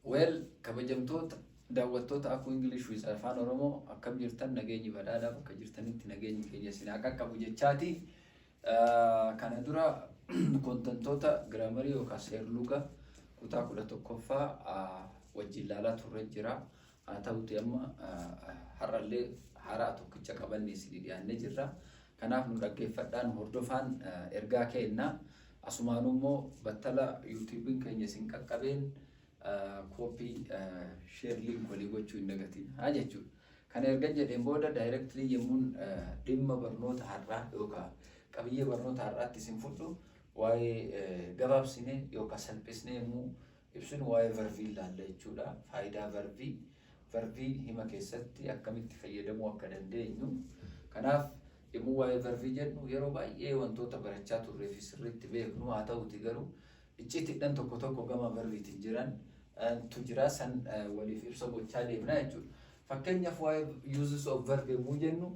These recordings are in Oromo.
Well, kabajamtoota daawwattoota akkuma English with afaan Oromoo akkam jirtan nageenyi badhaadhaaf akka jirtanitti nageenyi keenya isin akka qabu jechaati. Kana dura kontentoota giraamarii yookaan seerluga kutaa 11ffaa wajjin ilaalaa turre jira. Haa ta'uti amma har'allee haaraa tokkicha qabannee isin dhiyaannee jirra. Kanaaf nu dhaggeeffadhaan hordofaan ergaa keenna. Asumaanummoo battala YouTube'n keenya isin qaqqabeen copy share link walii gochuu hin dagatiin haa jechuudha. Kan erga jedheen booda directly yemmuun dhimma barnoota har'aa yookaan qabiyyee barnoota har'aatti isin fudhu waa'ee gabaabsinee yookaan salphisnee yemmuu ibsinu waa'ee verbii ilaalla jechuudha. Faayidaa verbii hima keessatti akkamitti fayyadamuu akka dandeenyu. Kanaaf yemmuu waa'ee verbii jennu yeroo baay'ee wantoota barachaa turree fi sirriitti beeknu haa ta'uti garuu iccitiidhaan tokko gama verbiitiin jiran tu jira san waliif ibsa gochaa deemna jechuudha. Fakkeenyaaf waa'ee uses of verb yemmuu jennu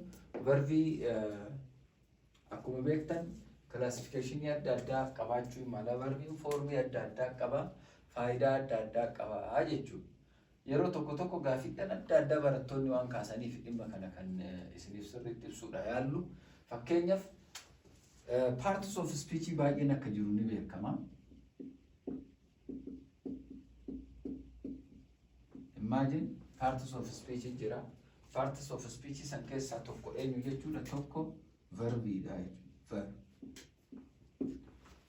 verbii akkuma beektan classification adda addaa qabaachuu mala verbiin foormii adda addaa qaba faayidaa adda addaa qaba jechuudha. Yeroo tokko gaaffiidhaan adda addaa barattoonni waan kaasaniif dhimma kana kan isiniif sirriitti ibsuudha yaallu. Fakkeenyaaf parts of speech baay'een akka jiru ni beekama. Imagine parts of speech jira. Parts of speech san keessaa tokko eenyu jechuudha tokko verbiidha jechuudha.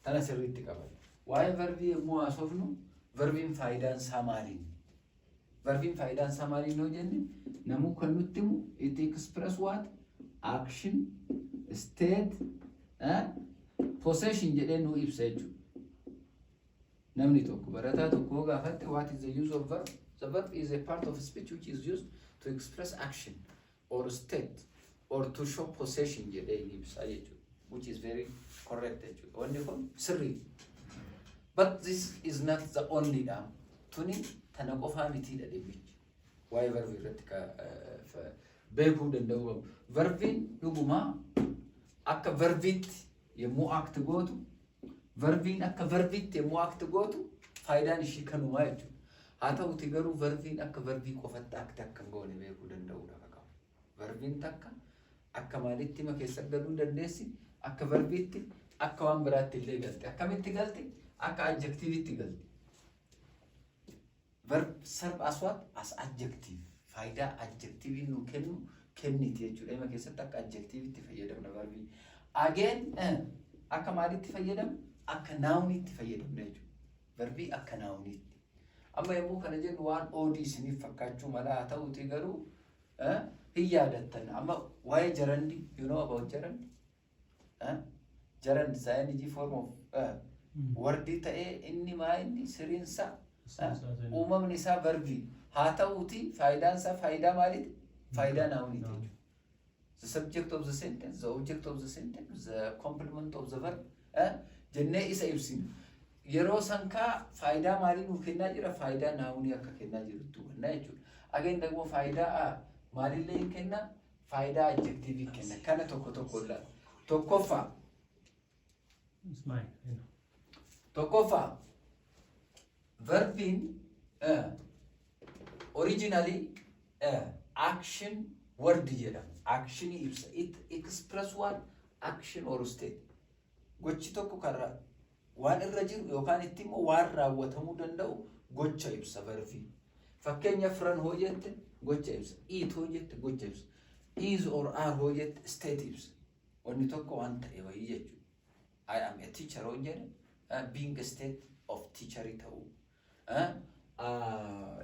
Tana sirriitti qaban. Waa'ee verbii yemmuu haasofnu verbiin faayidaan isaa maaliin? Verbiin faayidaan isaa maaliin yoo jenne namuu kan nutti himu it express what? Action, state, possession jedhee nuu ibsa jechuudha. Namni tokko barataa tokko gaafatte what is the use of verb? The verb is a part of speech which is used to express action or state or to show possession jedhee ibsa jechuudha. Which is very correct jechuudha. Wanni kun sirrii. But this is not the only dam. Tuni tana qofaa mitiidha dhimmichi. Waa'ee verbii irratti beekuu danda'u. Verbiin dhugumaa akka verbiitti yemmuu act gootu verbiin akka verbiitti yemmuu act gootu faayidaan ishii kanumaa jechuudha. Haa ta'uti garuu verbiin akka verbii qofatti act akka goone beekuu danda'uudha qabu. Verbiin takka akka maalitti hima keessa galuu dandeessi akka verbiitti akka waan biraatti illee galti. Akkamitti galti? Akka adjectivitti galti. Verb serve as what? As adjective. Faayidaa adjectiviin nu kenniti jechuudha. Hima keessatti akka adjectivitti fayyadamna verbii. Again akka maalitti fayyadamna? Akka nounitti fayyadamna jechuudha. Verbii akka nounitti. Amma yemmuu kana jennu waan oodii isiniif fakkaachuu mala haa ta'uti garuu hin yaadattan. Amma waa'ee jarandi, you know about jarandi? Jarandi saayiniji form of wordii ta'ee inni maa inni siriinsa uumamni isaa verbii haa ta'uti faayidaan isaa faayidaa maaliiti? Faayidaa nouniiti jechuudha. The subject of the sentence, the object of the sentence, the complement of the verb jennee isa ibsina. Yeroo sankaa faayidaa maalii nuu kennaa jira? Faayidaa nounii akka kennaa jirutti hubanna jechuudha. Again immoo faayidaa maalillee hin kenna? Faayidaa adjectivii kenna. Kana tokko ilaala. Tokkoffaa verbiin originally action word jedhama. Action ibsa. It express what? Action or state. Gochi tokko karra waan irra jiru yookaan itti immoo waan raawwatamuu danda'u gocha ibsa verbii. Fakkeenyaaf run hoo jette gocha ibsa. Eat hoo jette gocha ibsa. Is or are hoo jette state ibsa. Wanni tokko waan ta'e wayii jechuudha. I am a teacher hoo jedhe being a state of teacherii ta'uu.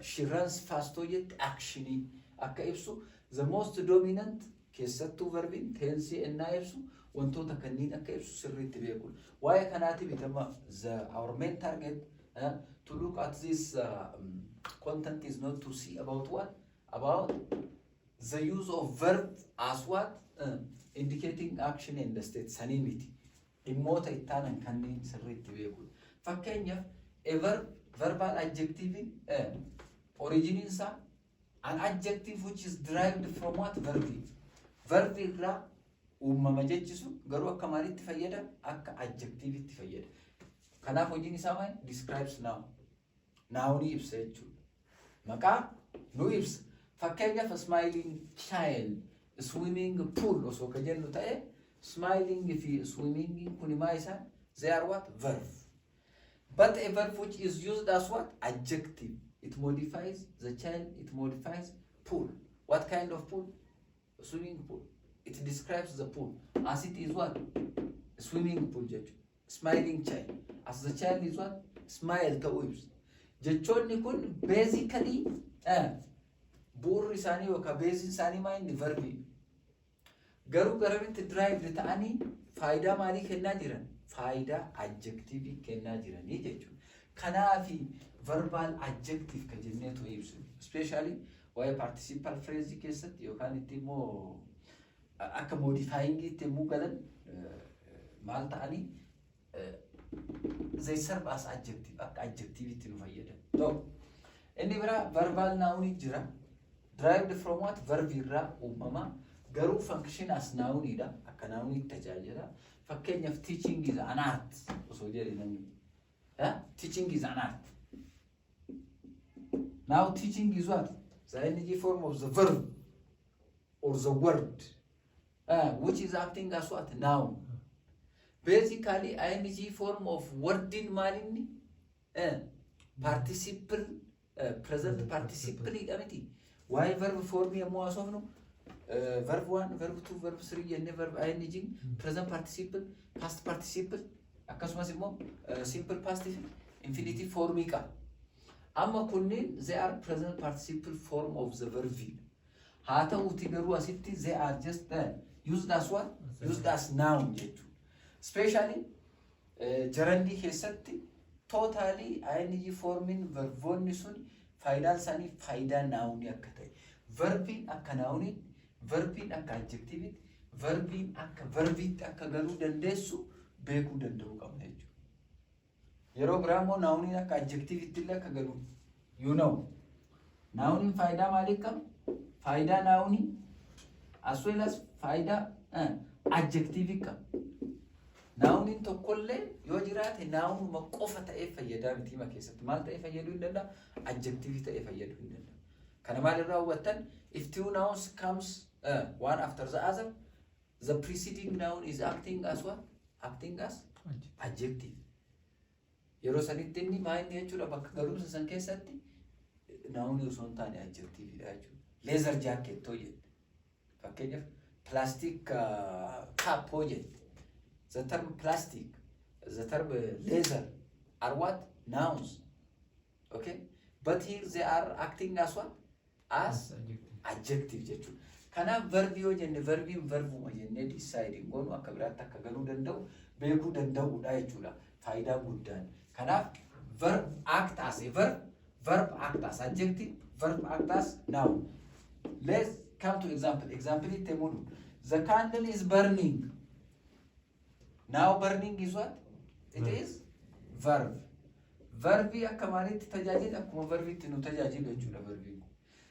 She runs fast hoo jette actionii akka ibsu. The most dominant keessattuu verbiin tensii ennaa ibsu wantoota kanniin akka ibsu sirriitti beekuudha. Waa'ee kanaati bitama our main target to look at this content is not to see about what? About the use of verb as what? Indicating action in the state sanii miti. Dhimmoota ittaanan kanneen sirriitti beekuudha. Fakkeenyaaf a verbal adjective originiin isaa an adjective which is derived from what? Verbi. Verbi irraa uumama jechisu garuu akka maalitti fayyada? Akka adjectivitti fayyada. Kanaaf hojiin isaa maal? Describes noun. Nounii ibsa jechuudha. Maqaa nu ibsa. Fakkeenyaaf smiling child, swimming pool osoo ka jennu ta'e smiling fi swimming kun maa isaan they are what? Verb. But a verb which is used as what? Adjective. It modifies the child, it modifies pool. What kind of pool? A swimming pool. It describes the pool. As it is what? A swimming pool. Smiling child. As the child is what? Smile ta'uu ibsa. Jechoonni kun basically bu'uurri isaanii yookaan beeziin isaanii maa inni verbii. Garuu garamitti derived ta'anii faayidaa maalii kennaa jiran? Faayidaa adjectivii kennaa jiranii jechuudha. Kanaafi verbal adjective ka jenneetu ibsu. Especially waa'ee participial phrase keessatti yookaan itti immoo akka modifying itti immoo galan maal ta'anii they serve as adjective, akka adjective itti nu fayyadan. So, inni bira verbal noun jira. Derived from what? Verb irraa uumama. Garuu function as noun ida. Akka noun itti tajaajila. Fakkeenyaaf teaching is an art. Osoo jedhe namni. Teaching is an art. Now teaching is what? The ing form of the verb or the word, which is acting as what? Noun. Basically, ing form of word in malini, participle, present participle idamiti. Why verb form ya mo asofno? Verb 1, verb 2, verb 3, and verb ing, present participle, past participle, akkasumas immoo simple past infinitive form ka. Amma kunniin they are present participle form of the verb. Haa ta'uuti garuu asitti they are just used as what? Used as noun jechuudha. Especially jarandi keessatti totally ing forming verboonni sun faayidaan isaanii faayidaa noun akka ta'e. Verbiin akka noun, verbiin akka adjective, verbiin akka verbiitti akka galuu dandeessu beekuu danda'uu qabna jechuudha. Yeroo biraa immoo noun akka adjective itti illee akka galu. You know. Noun faayidaa maalii qaba? Faayidaa noun as well as faayidaa adjective qaba. Noun tokkollee yoo jiraate noun ma qofa ta'ee fayyadaa miti ma keessatti. Maal ta'ee fayyaduu hin danda'a? Adjective ta'ee fayyaduu hin danda'a. Kana maal irraa hubattan? If two nouns comes one after the other, the preceding noun is acting as what? Acting as adjective. Yeroo sanitti inni maa inni jechuudha bakka galuumsa san keessatti noun osoo hin taane adjective dha jechuudha. Leather jacket hoo jette. Fakkeenyaaf plastic cup hoo jette. The term plastic, the term leather are what? Nouns. Okay? But here they are acting as what? As adjective jechuudha. Kanaaf verbi yoo jenne verbiin verbuma jennee deciding goonu akka biraatti akka galuu danda'u beekuu danda'uudha jechuudha. Faayidaa guddaan. Kanaf verb act as a verb, verb act as adjective, verb act as noun. Let's come to example. Example it temudu. The candle is burning. Now burning is what? It is verb. Verbi akka maalitti tajaajila akkuma verbitti nu tajaajilu jechuudha verbi.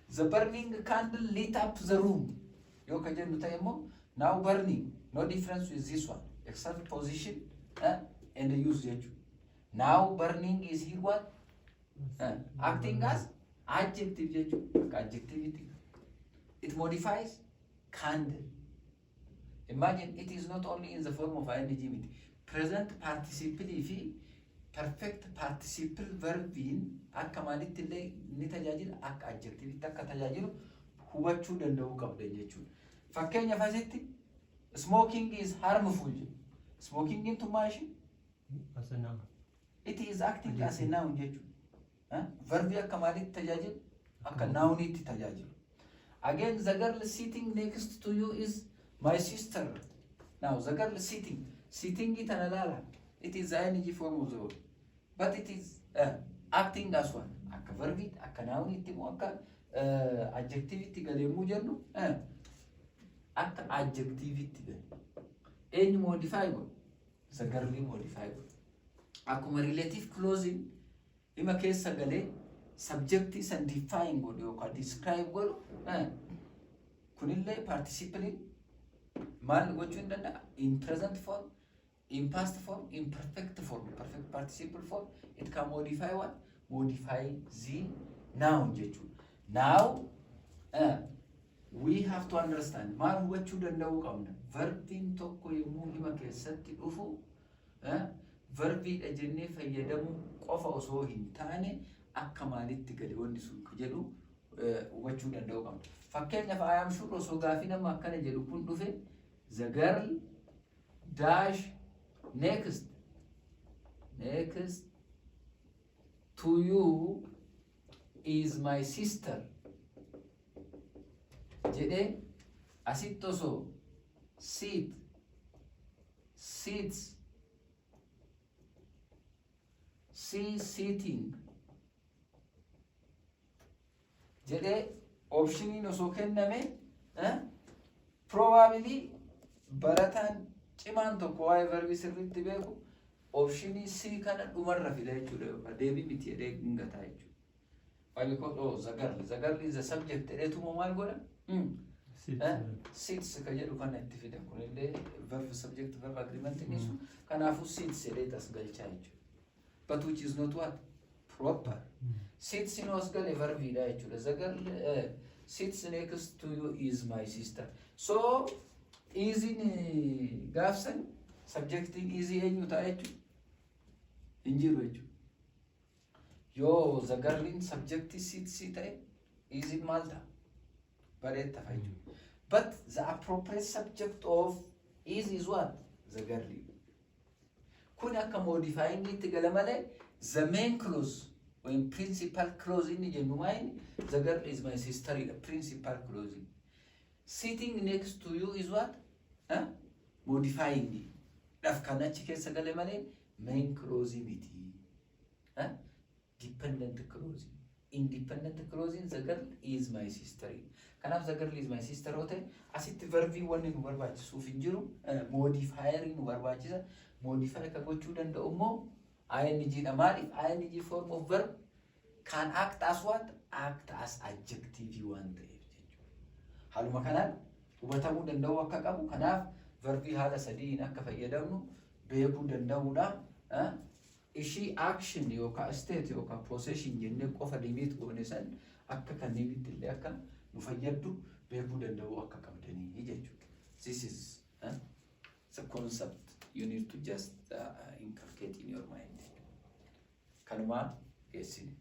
The burning candle lit up the room. Yoo ka jennu ta'e immoo now burning. No difference with this one except position and the use jechuudha. Now burning is here what? Acting as adjective jechuudha. Adjectivity. It modifies candle. Imagine it is not only in the form of ing. Present participle fi perfect participle verbiin akka maalitti illee ni tajaajila akka adjective akka tajaajilu hubachuu danda'uu qabda jechuudha. Fakkeenyaaf asitti smoking is harmful. Smoking into machine as a noun. It is acting as a noun jechuudha. Verbi akka maalitti tajaajilu akka nounitti tajaajilu. Again, the girl sitting next to you is my sister. Now, the girl sitting it analala. It is the ing form of the word. But it is acting as one. Akka verbi, akka noun itti mo akka adjectivity galemu jennu akka adjectivity gale. Eenyu modify go? The girl modify go. Akkuma relative clause ima keessa gale subject san define go yookaan describe go kunillee participle maal gochuu hin danda'a? In present form, in past form, in perfect form, perfect participle form. It can modify what? Modify the noun jechuudha. Now, we have to understand maal hubachuu danda'uu qabna. Verbiin tokko yommuu hima keessatti dhufu verbiidha jennee fayyadamuu qofa osoo hin taane akka maalitti gale wanni sun jedhu hubachuu danda'uu qabna. Fakkeenyaaf I am sure osoo gaafii nama akkana jedhu kun dhufe the girl dash next to you is my sister jedhee asitti osoo sits sitting jedhee optioniin osoo kenname probably barataan cimaan tokko waa'ee verbii sirriitti beeku optionii C kana dhumarra fida jechuudha. Deebii miti jedhee hingataa jechuudha. Why? Because the girl is the subject. Jedheetuma maal godha? Sits ka jedhu kana itti fida. Kunillee verb subject verb agreement inni sun kanaafuu sits jedhee tas galchaa jechuudha. But which is not what? Proper. Sits in os gale verbiidha jechuudha. The girl sits next to you is my sister. So is in gaafsan subjecting is eenyu ta'a jechuudha. Injiru jechuudha. Yoo the girl in subjecti sits ta'e is in maal ta'a? Bareetta fa'a jechuudha. But the appropriate subject of is what? The girl. Kun akka modifying itti gala malee the main clause when principal clause inni jennu maayini the girl is my sister is the principal clause. Sitting next to you is what? Modifying. Daf kanachi keessa gale malee main clause miti. Dependent clause. Independent clause in the girl is my sister. Kanaaf the girl is my sister oote asitti verbii wanni nu barbaachisuuf hin jiru modifier nu barbaachisa. Modify ka gochuu danda'u immoo ing dha. Maaliif ing form of verb can act as what? Act as adjective waan ta'eef jechuudha. Haaluma kanaan hubatamuu danda'u akka qabu. Kanaaf verbii haala sadiin akka fayyadamnu beekuu danda'uudha. Ishii action yookaan state yookaan possession jennee qofa limit goone san akka kanneenitti illee akka nu fayyaddu beekuu danda'u akka qabdanii jechuudha. This is the concept you need to just inculcate in your mind. Kanuma geessine.